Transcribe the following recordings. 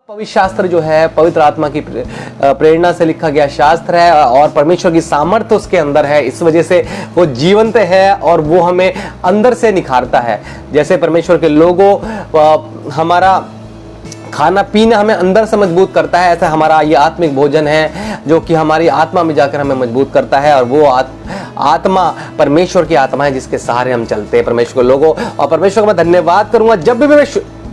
पवित्र शास्त्र जो है पवित्र आत्मा की प्रेरणा से लिखा गया शास्त्र है और परमेश्वर की सामर्थ्य उसके अंदर है। इस वजह से वो जीवंत है और वो हमें अंदर से निखारता है। जैसे परमेश्वर के लोगों हमारा खाना पीना हमें अंदर से मजबूत करता है, ऐसा हमारा ये आत्मिक भोजन है जो कि हमारी आत्मा में जाकर हमें मजबूत करता है। और वो आत्मा परमेश्वर की आत्मा है जिसके सहारे हम चलते हैं परमेश्वर के लोगों। और परमेश्वर का मैं धन्यवाद करूंगा, जब भी मैं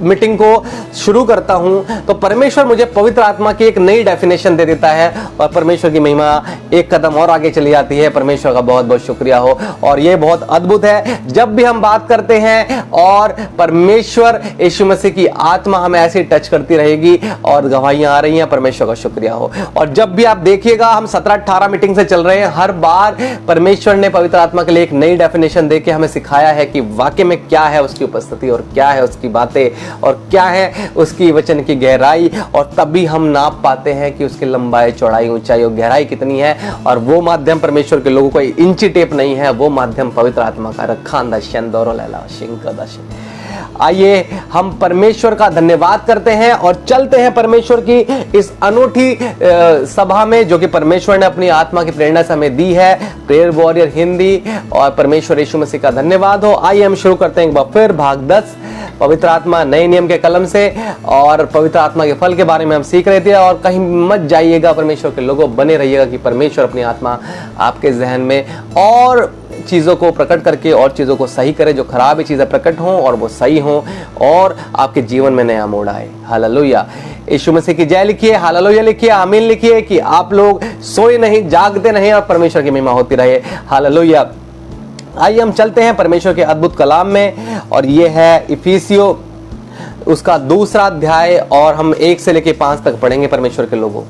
मीटिंग को शुरू करता हूं तो परमेश्वर मुझे पवित्र आत्मा की एक नई डेफिनेशन दे देता है और परमेश्वर की महिमा एक कदम और आगे चली जाती है। परमेश्वर का बहुत बहुत शुक्रिया हो। और ये बहुत अद्भुत है, जब भी हम बात करते हैं और परमेश्वर यीशु मसीह की आत्मा हमें ऐसे टच करती रहेगी और गवाहियां आ रही हैं। परमेश्वर का शुक्रिया हो। और जब भी आप देखिएगा हम 17-18 मीटिंग से चल रहे हैं, हर बार परमेश्वर ने पवित्र आत्मा के लिए एक नई डेफिनेशन देके हमें सिखाया है कि वाकई में क्या है उसकी उपस्थिति और क्या है उसकी बातें और क्या है उसकी वचन की गहराई। और तभी हम नाप पाते हैं कि उसकी लंबाई, चौड़ाई, ऊंचाई और गहराई कितनी है। और वो माध्यम परमेश्वर के लोगों को इंची टेप नहीं है, वो माध्यम पवित्र आत्मा का रखांदा शंदोरो लैला शिंकदाश। आइए हम परमेश्वर का धन्यवाद करते हैं और चलते हैं परमेश्वर की इस अनूठी सभा में जो कि परमेश्वर ने अपनी आत्मा की प्रेरणा से हमें दी है, प्रेयर वॉरियर हिंदी। और परमेश्वर यीशु मसीह का धन्यवाद हो। आइए हम शुरू करते हैं एक बार फिर भाग 10 पवित्र आत्मा नए नियम के कलम से। और पवित्र आत्मा के फल के बारे में हम सीख रहे थे। और कहीं मत जाइएगा, परमेश्वर के लोगों बने रहिएगा कि परमेश्वर अपनी आत्मा आपके जहन में और चीज़ों को प्रकट करके और चीज़ों को सही करे, जो खराब चीज़ें प्रकट हों और वो सही हों और आपके जीवन में नया मोड़ आए। हालेलुया। यीशु मसीह की जय लिखिए, हालेलुया लिखिए, आमीन लिखिए कि आप लोग सोए नहीं, जागते नहीं और परमेश्वर की महिमा होती रहे। हालेलुया। आइए हम चलते हैं परमेश्वर के अद्भुत कलाम में और ये है इफिसियों उसका 2 अध्याय और हम 1 से लेकर 5 तक पढ़ेंगे। परमेश्वर के लोगों,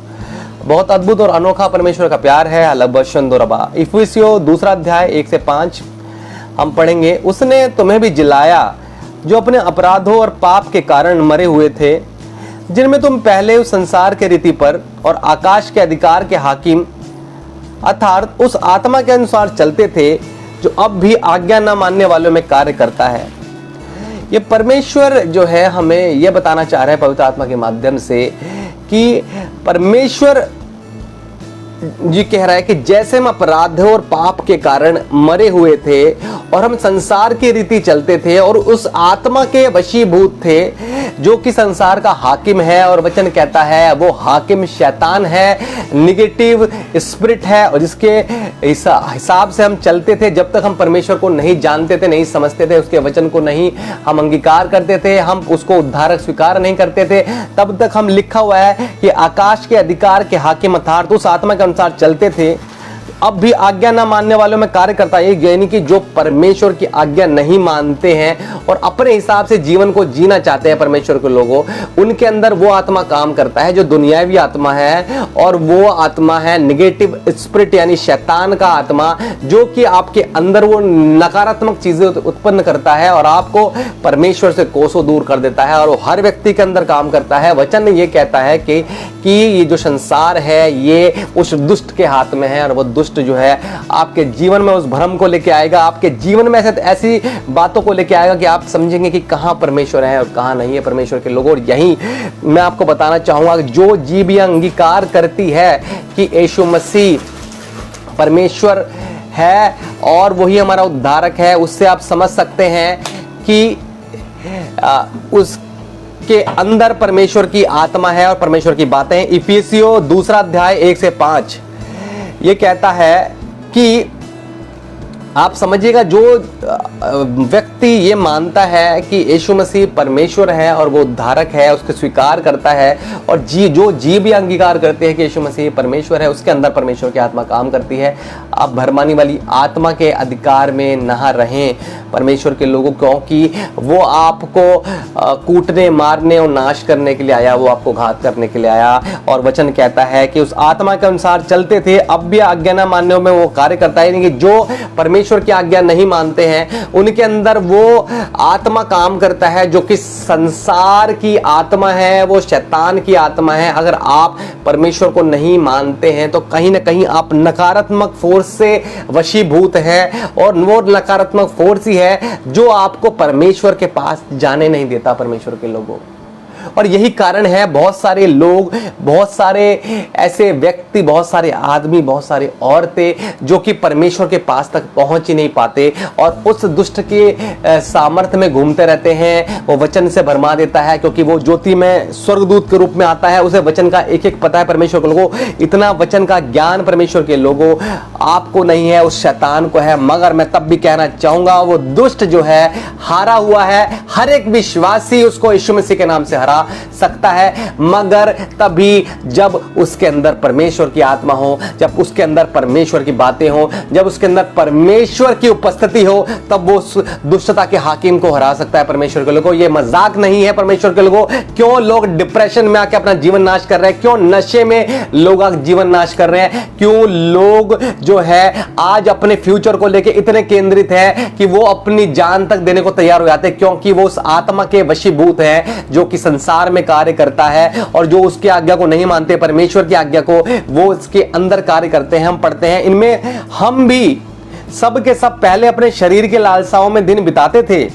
बहुत अद्भुत और अनोखा परमेश्वर का प्यार है। इफिसियों 2 अध्याय 1 से 5 हम पढ़ेंगे। उसने तुम्हें भी जिलाया जो अपने अपराधों और पाप के कारण मरे हुए थे, जिनमें तुम पहले उस संसार के रीति पर और आकाश के अधिकार के हाकिम अर्थात उस आत्मा के अनुसार चलते थे जो अब भी आज्ञा न मानने वालों में कार्य करता है। ये परमेश्वर जो है हमें यह बताना चाह रहे हैं पवित्र आत्मा के माध्यम से कि परमेश्वर जी कह रहा है कि जैसे हम अपराधों और पाप के कारण मरे हुए थे और हम संसार की रीति चलते थे और उस आत्मा के वशीभूत थे जो कि संसार का हाकिम है। और वचन कहता है वो हाकिम शैतान है, निगेटिव स्पिरिट है और जिसके हिसाब से हम चलते थे जब तक हम परमेश्वर को नहीं जानते थे, नहीं समझते थे, उसके वचन को नहीं हम अंगीकार करते थे, हम उसको उद्धारक स्वीकार नहीं करते थे, तब तक हम लिखा हुआ है कि आकाश के अधिकार के हाकिम अर्थात उस आत्मा के अनुसार चलते थे, अब भी आज्ञा ना मानने वालों में कार्य करता है। यानी कि जो परमेश्वर की आज्ञा नहीं मानते हैं और अपने हिसाब से जीवन को जीना चाहते हैं परमेश्वर के लोगों, उनके अंदर वो आत्मा काम करता है जो दुनियावी आत्मा है। और वो आत्मा है निगेटिव स्पिरिट यानी शैतान का आत्मा, जो कि आपके अंदर वो नकारात्मक चीजें उत्पन्न करता है और आपको परमेश्वर से कोसों दूर कर देता है और वो हर व्यक्ति के अंदर काम करता है। वचन ये कहता है कि ये जो संसार है ये उस दुष्ट के हाथ में है और वो दुष्ट जो है आपके जीवन में उस भ्रम को लेके आएगा, आपके जीवन में ऐसी बातों को लेके आएगा कि आप समझेंगे कि कहां परमेश्वर है और कहां नहीं है परमेश्वर के लोगों। और यही मैं आपको बताना चाहूंगा कि जो जीव यह अंगीकार करती है कि यीशु मसीह परमेश्वर है और वही हमारा उद्धारक है, उससे आप समझ सकते हैं कि उसके अंदर परमेश्वर की आत्मा है और परमेश्वर की बातें। इफिसियों 2 अध्याय 1 से 5 ये कहता है कि आप समझिएगा जो व्यक्ति ये मानता है कि यीशु मसीह परमेश्वर है और वो उद्धारक है, उसको स्वीकार करता है और जो जीव भी अंगीकार करते हैं कि यीशु मसीह परमेश्वर है, उसके अंदर परमेश्वर की आत्मा काम करती है। आप भरमाने वाली आत्मा के अधिकार में ना रहें परमेश्वर के लोगों, क्योंकि वो आपको कूटने, मारने और नाश करने के लिए आया, वो आपको घात करने के लिए आया। और वचन कहता है कि उस आत्मा के अनुसार चलते थे, अब भी आज्ञा न मानने में वो कार्य करता है। यानी कि जो परमेश्वर की आज्ञा नहीं मानते हैं उनके अंदर वो आत्मा काम करता है जो कि संसार की आत्मा है, वो शैतान की आत्मा है। अगर आप परमेश्वर को नहीं मानते हैं तो कहीं ना कहीं आप नकारात्मक फोर्स से वशीभूत हैं और वो नकारात्मक फोर्स ही है जो आपको परमेश्वर के पास जाने नहीं देता। परमेश्वर के लोगों, और यही कारण है बहुत सारे लोग, बहुत सारे ऐसे व्यक्ति, बहुत सारे आदमी, बहुत सारे औरतें जो कि परमेश्वर के पास तक पहुंच ही नहीं पाते और उस दुष्ट के सामर्थ्य में घूमते रहते हैं। वो वचन से भरमा देता है, क्योंकि वो ज्योति में स्वर्गदूत के रूप में आता है, उसे वचन का एक एक पता है। परमेश्वर के लोगों, इतना वचन का ज्ञान परमेश्वर के लोगों आपको नहीं है, उस शैतान को है। मगर मैं तब भी कहना चाहूंगा, वो दुष्ट जो है हारा हुआ है। हर एक विश्वासी उसको यीशु मसीह के नाम से हरा सकता है, मगर तभी जब उसके अंदर परमेश्वर की आत्मा हो, जब उसके अंदर परमेश्वर की बातें हो, जब उसके अंदर परमेश्वर की उपस्थिति हो, तब वो दुष्टता के हाकिम को हरा सकता है। परमेश्वर के लोगों, ये मजाक नहीं है। परमेश्वर के लोगों, क्यों लोग डिप्रेशन में आके अपना जीवन नाश कर रहे हैं, क्यों नशे में लोग जीवन नाश कर रहे हैं, क्यों लोग जो है आज अपने फ्यूचर को लेके इतने केंद्रित है कि वो अपनी जान तक देने को तैयार हो जाते हैं, क्योंकि वो उस आत्मा के वशीभूत है जो कि संसार में कार्य करता है और जो उसकी आज्ञा को नहीं मानते, परमेश्वर की आज्ञा को, वो उसके अंदर कार्य करते हैं। हम पढ़ते हैं इनमें हम भी सब के सब पहले अपने शरीर के लालसाओं में दिन बिताते थे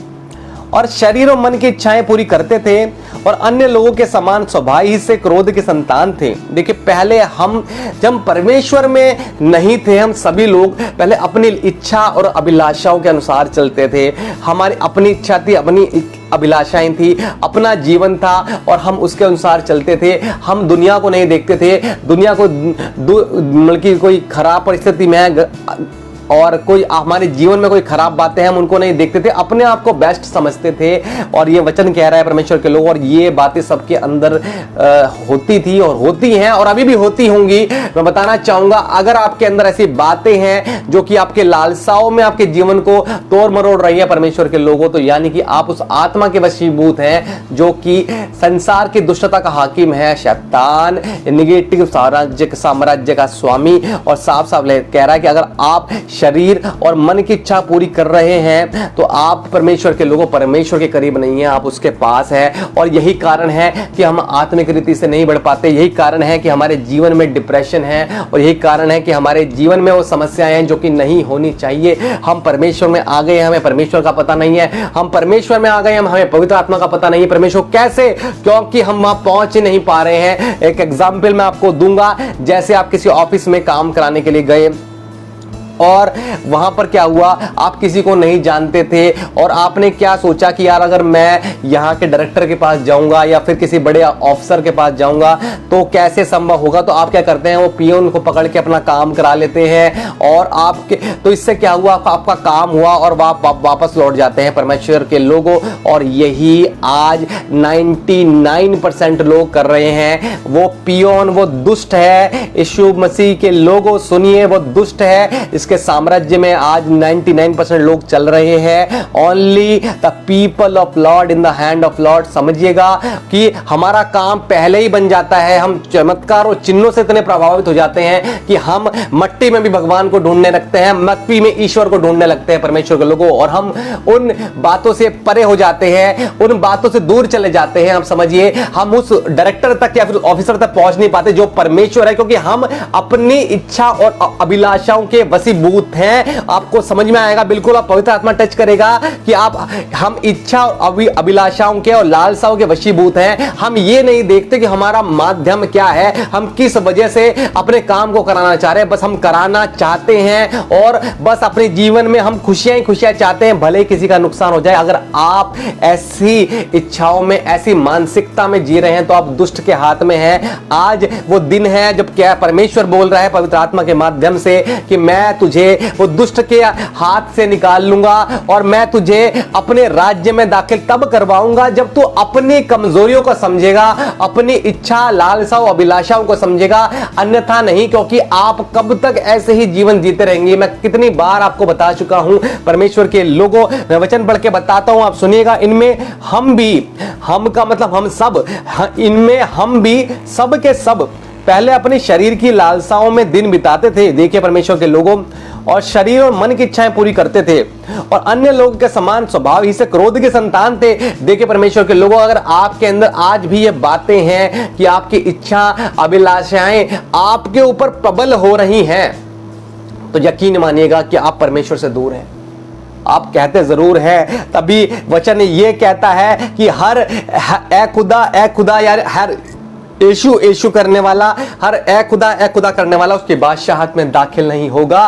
और शरीर और मन की इच्छाएं पूरी करते थे और अन्य लोगों के समान स्वभाव ही से क्रोध के संतान थे। देखिए, पहले हम जब परमेश्वर में नहीं थे, हम सभी लोग पहले अपनी इच्छा और अभिलाषाओं के अनुसार चलते थे। हमारी अपनी इच्छा थी, अपनी अभिलाषाएं थी, अपना जीवन था और हम उसके अनुसार चलते थे। हम दुनिया को नहीं देखते थे, दुनिया को बल्कि कोई खराब परिस्थिति में और कोई हमारे जीवन में कोई खराब बातें हैं हम उनको नहीं देखते थे, अपने आप को बेस्ट समझते थे। और ये वचन कह रहा है परमेश्वर के लोग, और ये बातें सबके अंदर होती थी और होती हैं और अभी भी होती होंगी। मैं बताना चाहूंगा, अगर आपके अंदर ऐसी बातें हैं जो कि आपके लालसाओं में आपके जीवन को तोड़ मरोड़ रही है परमेश्वर के लोगों, तो यानी कि आप उस आत्मा के वशीभूत हैं जो कि संसार की दुष्टता का हाकिम है, शैतान, निगेटिव साम्राज्य का स्वामी। और साफ साफ कह रहा है कि अगर आप शरीर और मन की इच्छा पूरी कर रहे हैं तो आप परमेश्वर के लोगों, परमेश्वर के करीब नहीं है, आप उसके पास है। और यही कारण है कि हम आत्मिक रीति से नहीं बढ़ पाते, यही कारण है कि हमारे जीवन में डिप्रेशन है और यही कारण है कि हमारे जीवन में वो समस्याएं हैं जो कि नहीं होनी चाहिए। हम परमेश्वर में आ गए, हमें परमेश्वर का पता नहीं है, हम परमेश्वर में आ गए, हमें पवित्र आत्मा का पता नहीं है। परमेश्वर कैसे? क्योंकि हम वहां पहुंच ही नहीं पा रहे हैं। एक एग्जाम्पल मैं आपको दूंगा, जैसे आप किसी ऑफिस में काम कराने के लिए गए और वहां पर क्या हुआ, आप किसी को नहीं जानते थे और आपने क्या सोचा कि यार अगर मैं यहाँ के डायरेक्टर के पास जाऊंगा या फिर किसी बड़े ऑफिसर के पास जाऊंगा तो कैसे संभव होगा। तो आप क्या करते हैं, वो पियोन को पकड़ के अपना काम करा लेते हैं और आपके तो इससे क्या हुआ, आपका काम हुआ और आप वापस लौट जाते हैं परमेश्वर के लोगों। और यही आज 99% लोग कर रहे हैं। वो पियोन, वो दुष्ट है। यीशु मसीह के लोगों सुनिए, वो दुष्ट है। के साम्राज्य में आज 99% लोग चल रहे हैं। Only the people of Lord in the hand of Lord. समझिएगा कि हमारा काम पहले ही बन जाता है। हम चमत्कार और चिन्हों से इतने प्रभावित हो जाते हैं कि हम मट्टी में भी भगवान को ढूंढने लगते हैं, मट्टी में ईश्वर को ढूंढने लगते हैं परमेश्वर के लोगों। और हम उन बातों से परे हो जाते हैं, उन बातों से दूर चले जाते हैं। हम समझिए, हम उस डायरेक्टर तक या फिर ऑफिसर तक पहुंच नहीं पाते जो परमेश्वर है, क्योंकि हम अपनी इच्छा और अभिलाषाओं के वसीभूत हैं। आपको समझ में आएगा, बिल्कुल आप पवित्र आत्मा टच करेगा कि हम इच्छा और अभिलाषाओं के और लालसाओं के वशीभूत हैं। हम ये नहीं देखते कि हमारा माध्यम क्या है, हम किस वजह से अपने काम को कराना चाह रहे हैं। बस हम कराना चाहते हैं और बस अपने जीवन में हम खुशियां ही खुशियां चाहते हैं, भले किसी का नुकसान हो जाए। अगर आप ऐसी इच्छाओं में, ऐसी मानसिकता में जी रहे हैं तो आप दुष्ट के हाथ में हैं। आज वो दिन है जब क्या परमेश्वर बोल रहा है पवित्र आत्मा के माध्यम से कि मैं तुझे वो दुष्ट के हाथ से निकाल लूंगा और मैं तुझे अपने राज्य में दाखिल तब करवाऊंगा जब तू अपनी कमजोरियों को समझेगा, अपनी इच्छा, लालसाओं, अभिलाषाओं को समझेगा, अन्यथा नहीं। क्योंकि आप कब तक ऐसे ही जीवन जीते रहेंगे। मैं कितनी बार आपको बता चुका हूं परमेश्वर के लोगों, मैं वचन पढ़ के बताता हूं, आप सुनिएगा। इनमें हम भी, हम का मतलब हम सब, इनमें हम भी सब के सब पहले अपने शरीर की लालसाओं में दिन बिताते थे। देखिए परमेश्वर के लोगों, और शरीर और मन की इच्छाएं पूरी करते थे और अन्य लोगों के समान स्वभाव ही से क्रोध के संतान थे। देखिए परमेश्वर के लोगों, अगर आपके अंदर आज भी ये बातें हैं कि आपकी इच्छा, अभिलाषाएं आपके ऊपर प्रबल हो रही हैं, तो यकीन मानिएगा कि आप परमेश्वर से दूर हैं। आप कहते जरूर हैं, तभी वचन ये कहता है कि हर ए खुदा यार हर यीशु यीशु करने वाला, हर ए खुदा करने वाला उसके बादशाहत में दाखिल नहीं होगा।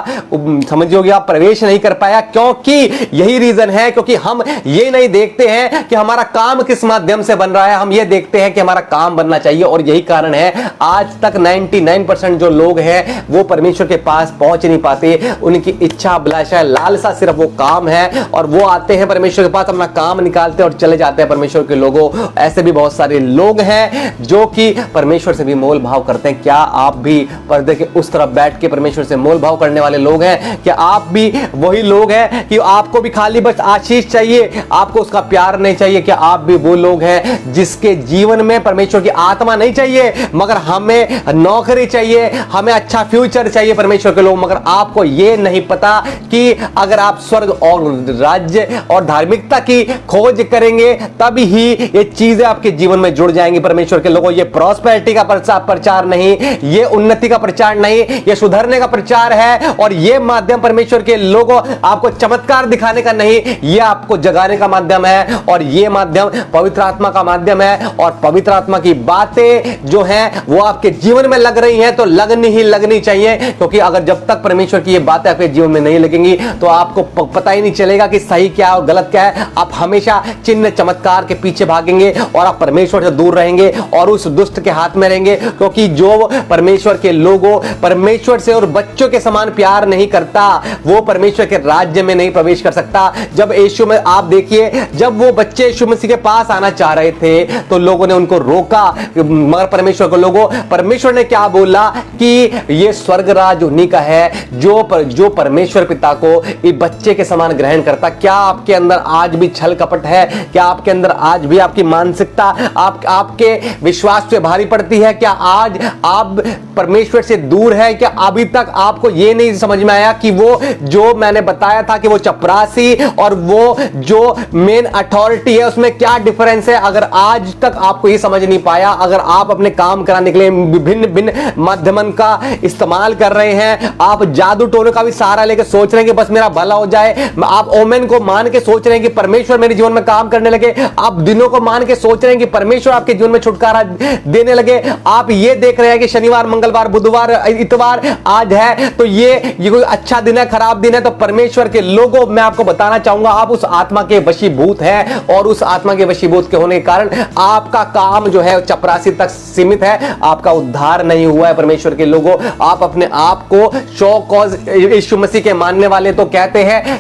समझिए आप, प्रवेश नहीं कर पाया। क्योंकि यही रीजन है, क्योंकि हम ये नहीं देखते हैं कि हमारा काम किस माध्यम से बन रहा है, हम ये देखते हैं कि हमारा काम बनना चाहिए। और यही कारण है आज तक 99% जो लोग हैं वो परमेश्वर के पास पहुंच नहीं पाते। उनकी इच्छा, अभिलाषा, लालसा सिर्फ वो काम है, और वो आते हैं परमेश्वर के पास, अपना काम निकालते और चले जाते हैं परमेश्वर के लोगों। ऐसे भी बहुत सारे लोग हैं जो कि परमेश्वर से भी मोल भाव करते हैं। क्या आप भी पर्दे के उस तरफ बैठ के परमेश्वर से मोल भाव करने वाले लोग हैं? क्या आप भी वही लोग हैं कि आपको भी खाली बस आशीष चाहिए, आपको उसका प्यार नहीं चाहिए? क्या आप भी वो लोग हैं जिसके जीवन में परमेश्वर की आत्मा नहीं चाहिए, मगर हमें नौकरी चाहिए, हमें अच्छा फ्यूचर चाहिए परमेश्वर के लोग, मगर आपको यह नहीं पता कि अगर आप स्वर्ग और राज्य और धार्मिकता की खोज करेंगे तभी ही ये चीजें आपके जीवन में जुड़ जाएंगी। परमेश्वर के लोगों, ये प्रॉस्पेरिटी का प्रचार नहीं, ये उन्नति का प्रचार नहीं, ये सुधरने का प्रचार है। और ये माध्यम परमेश्वर के लोगों आपको चमत्कार दिखाने का नहीं, ये आपको जगाने का माध्यम है। और ये माध्यम पवित्र आत्मा का माध्यम है। और पवित्र आत्मा की बातें जो हैं वो आपके जीवन में लग रही हैं तो लगनी ही लगनी चाहिए, क्योंकि अगर जब तक परमेश्वर की ये बातें आपके जीवन में नहीं लगेंगी तो आपको पता ही नहीं चलेगा कि सही क्या और गलत क्या है। आप हमेशा चिन्ह चमत्कार के पीछे भागेंगे और आप परमेश्वर से दूर रहेंगे और उस दुष्ट के हाथ में रहेंगे। क्योंकि जो परमेश्वर के लोगों परमेश्वर से और बच्चों के समान प्यार नहीं करता वो परमेश्वर के राज्य में नहीं प्रवेश कर सकता। जब यीशु में आप देखिए, जब वो बच्चे यीशु मसीह के पास आना चाह रहे थे तो लोगों ने उनको रोका, मगर परमेश्वर को लोगों परमेश्वर ने क्या बोला कि ये स्वर्ग राज उन्हीं का है जो परमेश्वर पिता को इस बच्चे के समान ग्रहण करता। क्या आपके अंदर आज भी छल कपट है? क्या आपके अंदर आज भी आपकी मानसिकता आपके विश्वास से भारी पड़ती है? क्या आज आप परमेश्वर से दूर है? क्या अभी तक आपको यह नहीं समझ में आया कि वो जो मैंने बताया था कि वो चपरासी और वो जो मेन अथॉरिटी है उसमें क्या डिफरेंस है? अगर आज तक आपको ये समझ नहीं पाया, अगर आप अपने काम कराने के लिए विभिन्न माध्यमन का इस्तेमाल कर रहे हैं, आप जादू टोने का भी सहारा लेकर सोच रहे हैं कि बस मेरा भला हो जाए, आप ओमेन को मान के सोच रहे हैं कि परमेश्वर मेरे जीवन में काम करने लगे, आप दिनों को मान के सोच रहे हैं कि परमेश्वर आपके जीवन में छुटकारा देने लगे, आप ये देख रहे हैं कि शनिवार, मंगलवार, बुधवार, इतवार आज है तो ये कोई अच्छा दिन है, खराब दिन है। तो परमेश्वर के लोगों, मैं आपको बताना चाहूंगा, आप उस आत्मा के वशीभूत हैं और उस आत्मा के वशीभूत के होने के कारण आपका काम जो है चपरासी तक सीमित है, आपका उद्धार नहीं हुआ है। परमेश्वर के लोगों, आप अपने आप को शो कॉज यीशु मसीह के मानने वाले तो कहते हैं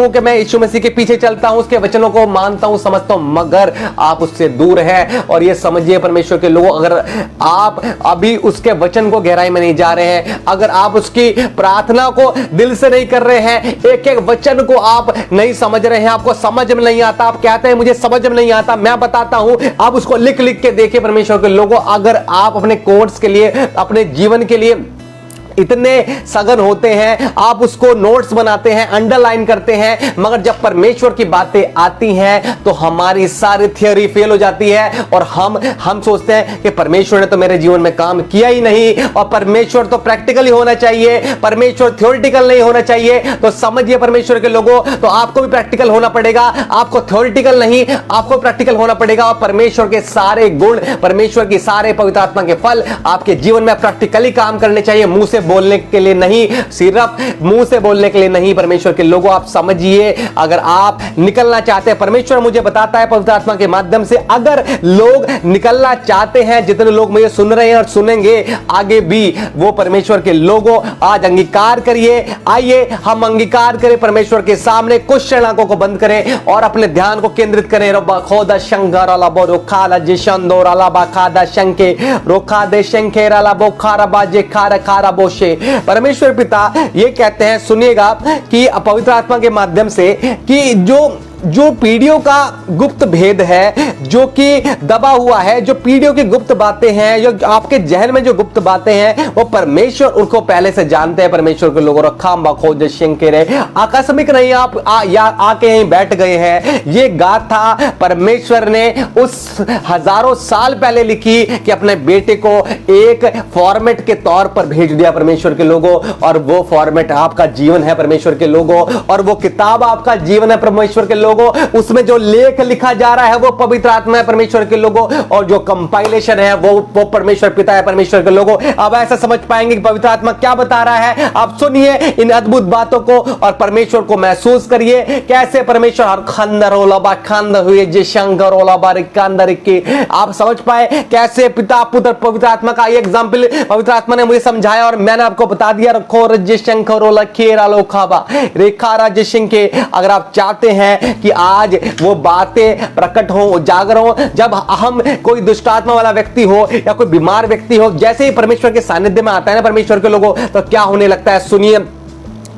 कि मैं यीशु मसीह के पीछे चलता हूं, उसके वचनों को मानता हूं, समझता हूं, मगर आप उससे दूर हैं। और ये समझिए परमेश्वर के लोगों, अगर आप अभी उसके वचन को गहराई में नहीं जा रहे हैं, अगर आप उसकी प्रार्थना को दिल से नहीं कर रहे हैं, एक एक वचन को आप नहीं समझ रहे हैं, आपको समझ में नहीं आता, आप कहते हैं मुझे समझ में नहीं आता, मैं बताता हूं, आप उसको लिख लिख के देखिए परमेश्वर के लोगों। अगर आप अपने कोर्स के लिए, अपने जीवन के लिए इतने सघन होते हैं, आप उसको नोट्स बनाते हैं, अंडरलाइन करते हैं, मगर जब परमेश्वर की बातें आती हैं तो हमारी सारी थियोरी फेल हो जाती है और हम सोचते हैं कि परमेश्वर ने तो मेरे जीवन में काम किया ही नहीं, और परमेश्वर तो प्रैक्टिकली होना चाहिए, परमेश्वर थ्योरेटिकल नहीं होना चाहिए। तो समझिए परमेश्वर के लोगों, तो आपको भी प्रैक्टिकल होना पड़ेगा, आपको थ्योरेटिकल नहीं, आपको प्रैक्टिकल होना पड़ेगा। और परमेश्वर के सारे गुण, परमेश्वर की सारे पवित्र आत्मा के फल आपके जीवन में प्रैक्टिकली काम करने चाहिए, मुंह से बोलने के लिए नहीं, सिर्फ मुंह से बोलने के लिए नहीं। परमेश्वर के लोगों, आप समझिए, अगर आप निकलना चाहते हैं, परमेश्वर मुझे बताता है पवित्र आत्मा के माध्यम से, अगर लोग निकलना चाहते हैं, जितने लोग मुझे सुन रहे हैं और सुनेंगे आगे भी, वो परमेश्वर के लोगों आज अंगीकार करिए। आइए हम अंगीकार करें परमेश्वर के सामने, कुछ क्षण आंखों को बंद करें और अपने ध्यान को केंद्रित करें। रब्बा खोदा शंकर अला बोरुखाला जिशंदोर अला बाखादा शंके रोखादे शंखेर अला बोखारा बाजे खारा खारा बोशे। परमेश्वर पिता ये कहते हैं, सुनिएगा, कि पवित्र आत्मा के माध्यम से कि जो जो पीढ़ियों का गुप्त भेद है, जो कि दबा हुआ है, जो पीढ़ियों की गुप्त बातें हैं, जो आपके जहन में जो गुप्त बातें हैं, वो परमेश्वर उनको पहले से जानते हैं। परमेश्वर के लोगों रखा खोज रहे, आकस्मिक नहीं आप आके यहीं बैठ गए हैं। ये गाथा परमेश्वर ने उस हजारों साल पहले लिखी कि अपने बेटे को एक फॉर्मेट के तौर पर भेज दिया परमेश्वर के लोगों, और वो फॉर्मेट आपका जीवन है परमेश्वर के लोगों, और वो किताब आपका जीवन है परमेश्वर के लोगों। उसमें जो लेख लिखा जा रहा है वो पवित्र आत्मा है परमेश्वर के लोगों, और जो कंपाइलेशन है वो परमेश्वर पिता है परमेश्वर के लोगों। अब ऐसा समझ पाएंगे कि पवित्र आत्मा क्या बता रहा है। आप सुनिए इन अद्भुत बातों को और परमेश्वर को महसूस करिए, कैसे परमेश्वर हर खंदर ओला खंद हुए जे शंकर ओला बारिकांदर की आप समझ पाए कैसे पिता पुत्र पवित्र आत्मा का ये एग्जांपल पवित्र आत्मा ने मुझे समझाया और मैंने आपको बता दिया। रखो रज्य शंकर ओला खेरा लो खाबा रेखा राज्य सिंह के। अगर आप चाहते हैं कि आज वो बातें प्रकट हो, उजागर हो, जब हम कोई दुष्ट आत्मा वाला व्यक्ति हो या कोई बीमार व्यक्ति हो, जैसे ही परमेश्वर के सानिध्य में आता है ना परमेश्वर के लोगों, तो क्या होने लगता है।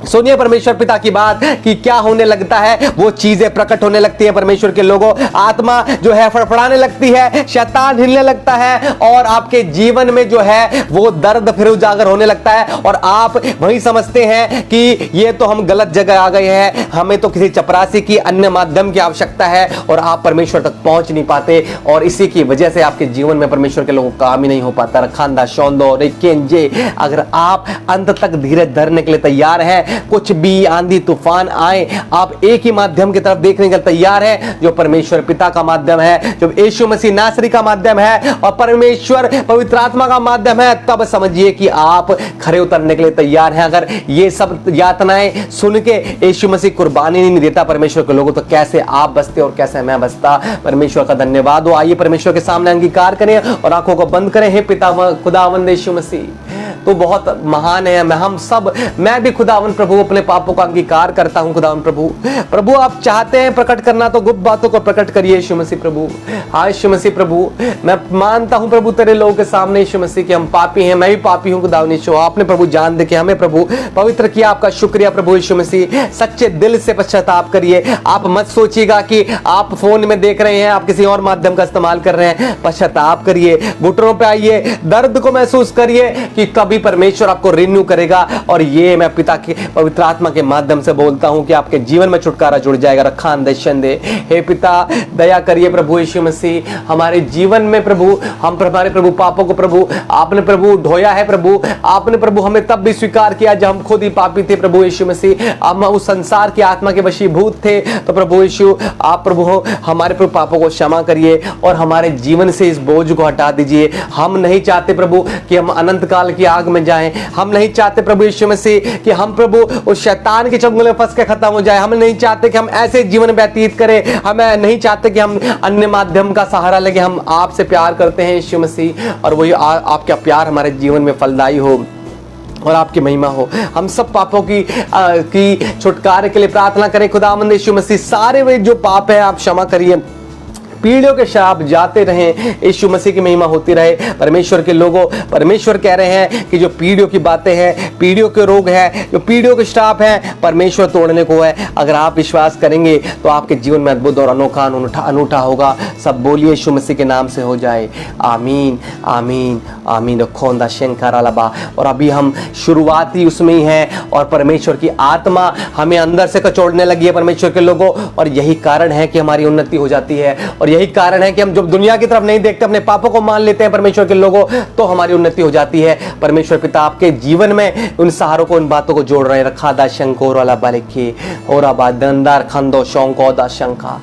सुनिए परमेश्वर पिता की बात कि क्या होने लगता है। वो चीजें प्रकट होने लगती है परमेश्वर के लोगों। आत्मा जो है फड़फड़ाने लगती है, शैतान हिलने लगता है, और आपके जीवन में जो है वो दर्द फिर उजागर होने लगता है, और आप वही समझते हैं कि ये तो हम गलत जगह आ गए हैं, हमें तो किसी चपरासी की अन्य माध्यम की आवश्यकता है, और आप परमेश्वर तक पहुंच नहीं पाते, और इसी की वजह से आपके जीवन में परमेश्वर के लोगों काम ही नहीं हो पाता। रखांदा शौंदो रेकेंजे। अगर आप अंत तक धीरज धरने के लिए तैयार हैं, कुछ भी आंधी तूफान आए, आप एक ही माध्यम की तरफ देखने के लिए तैयार हैं, जो परमेश्वर पिता का माध्यम है, जो यीशु मसीह नासरी का माध्यम है, और परमेश्वर पवित्र आत्मा का माध्यम है, तब समझिए कि आप खरे उतरने के लिए तैयार हैं। अगर ये सब यातनाएं सुन के यीशु मसीह कुर्बानी नहीं देता परमेश्वर के लोगों, तो कैसे आप बचते और कैसे मैं बचता। परमेश्वर का धन्यवाद हो। आइए परमेश्वर के सामने अंगीकार करें और आंखों को बंद करें। हे पिता खुदावंद यीशु मसीह, तो बहुत महान है। मैं भी खुदावन प्रभु अपने पापों का अंगीकार करता हूं। खुदावन प्रभु आप चाहते हैं प्रकट करना, तो गुप्त बातों को प्रकट करिए यीशु मसीह प्रभु। हाँ यीशु मसीह प्रभु, मैं मानता हूं प्रभु तेरे लोगों के सामने यीशु मसीह कि हम पापी हैं, मैं भी पापी हूं खुदावन यीशु। आपने प्रभु जान दे के हमें प्रभु पवित्र किया। आपका शुक्रिया प्रभु यीशु मसीह। सच्चे दिल से पश्चाताप करिए। आप मत सोचिएगा कि आप फोन में देख रहे हैं, आप किसी और माध्यम का इस्तेमाल कर रहे हैं। पश्चाताप करिए, घुटनों पे आइए, दर्द को महसूस करिए कि कभी परमेश्वर आपको रिन्यू करेगा, और ये मैं पिता के पवित्र आत्मा के माध्यम से बोलता हूं कि आपके जीवन में छुटकारा जुड़ जाएगा। रखा अंदेशन दे। हे पिता दया करिए प्रभु यीशु मसीह, हमारे जीवन में प्रभु हम हमारे प्रभु पापों को प्रभु आपने प्रभु ढोया है प्रभु। आपने प्रभु हमें तब भी स्वीकार किया जब हम खुद ही पापी थे प्रभु यीशु मसीह। हम उस संसार की आत्मा के वशीभूत थे, तो प्रभु यीशु आप प्रभु हो हमारे प्रभु पापों को क्षमा करिए और हमारे जीवन से इस बोझ को हटा दीजिए। हम नहीं चाहते प्रभु कि हम अनंत काल की आग में जाएं। हम नहीं चाहते प्रभु यीशु मसीह कि हम प्रभु उस शैतान के चंगुल में फंस के खत्म हो जाए। हम नहीं चाहते कि हम ऐसे जीवन व्यतीत करें। हम नहीं चाहते कि हम अन्य माध्यम का सहारा लेके। हम आपसे प्यार करते हैं यीशु मसीह, और वही आपका प्यार हमारे जीवन में फलदायी हो और आपकी महिमा हो। हम सब पापों की छुटकारे के लिए प्रार्थना करें। खुदावंद यीशु मसीह, सारे वे जो पाप है आप क्षमा करिए। पीढ़ियों के श्राप जाते रहें, यीशु मसीह की महिमा होती रहे। परमेश्वर के लोगों, परमेश्वर कह रहे हैं कि जो पीढ़ियों की बातें हैं, पीढ़ियों के रोग है, जो पीढ़ियों के श्राप हैं, परमेश्वर तोड़ने को है। अगर आप विश्वास करेंगे तो आपके जीवन में अद्भुत और अनोखा अनूठा होगा। सब बोलिए यीशु मसीह के नाम से हो जाए। आमीन आमीन आमीन। खोंदा शंकरालबा। और अभी हम शुरुआती उसमें ही हैं, और परमेश्वर की आत्मा हमें अंदर से कचोड़ने लगी है परमेश्वर के लोगों, और यही कारण है कि हमारी उन्नति हो जाती है। और यही कारण है कि हम जब दुनिया की तरफ नहीं देखते, अपने पापों को मान लेते हैं परमेश्वर के लोगों, तो हमारी उन्नति हो जाती है। परमेश्वर पिता आपके जीवन में उन सहारों को, उन बातों को जोड़ रहे हैं। रखा दा शंकोर वाला बालिकी और आबाद खंदो शौको दा शंका